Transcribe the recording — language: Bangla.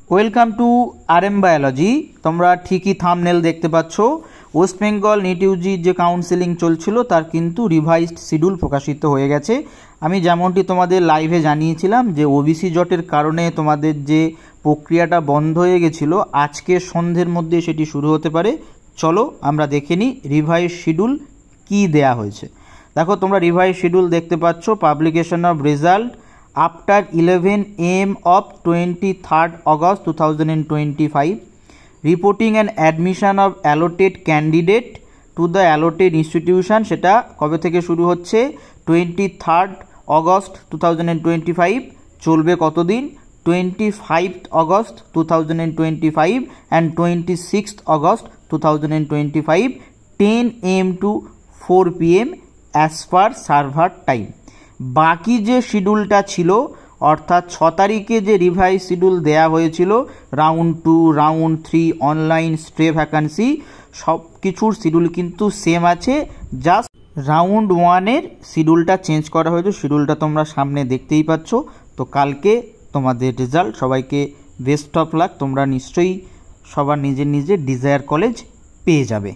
Welcome to RM biology. তোমরা ঠিকই থাম্বনেল দেখতে পাচ্ছ। ওয়েস্ট বেঙ্গল নিট ইউজির যে কাউন্সেলিং চলছিল তার কিন্তু রিভাইজড শিডিউল প্রকাশিত হয়ে গেছে। আমি যেমনটি তোমাদের লাইভে জানিয়েছিলাম যে ওবিসি জটের কারণে তোমাদের যে প্রক্রিয়াটা বন্ধ হয়ে গেছিল, আজকে সন্ধ্যের মধ্যে সেটি শুরু হতে পারে। চলো আমরা দেখে নিই রিভাইজ শিডিউল কী দেয়া হয়েছে। দেখো, তোমরা রিভাইজ শিডিউল দেখতে পাচ্ছ। Publication of result after 11 AM of 23rd August 2025, reporting and admission of allotted candidate to the allotted institution, সেটা কবে থেকে শুরু হচ্ছে? 23rd August 2025, চলবে কতদিন? 25th August 2025 and 26th August 2025, 10 AM to 4 PM as per server time। বাকি যে শিডিউলটা ছিল, অর্থাৎ 6 তারিখে যে রিভাইজ শিডিউল দেয়া হয়েছিল, রাউন্ড 2, রাউন্ড 3, অনলাইন স্ট্রে ভ্যাকান্সি, সব কিছুর শিডিউল কিন্তু সেম আছে। জাস্ট রাউন্ড 1-এর শিডিউলটা চেঞ্জ করা হয়েছে। শিডিউলটা তোমরা সামনে দেখতেই পাচ্ছ। তো কালকে তোমাদের রেজাল্ট। সবাইকে বেস্ট অফ লাক। তোমরা নিশ্চয়ই সবার নিজের নিজের ডিজায়ার কলেজ পেয়ে যাবে।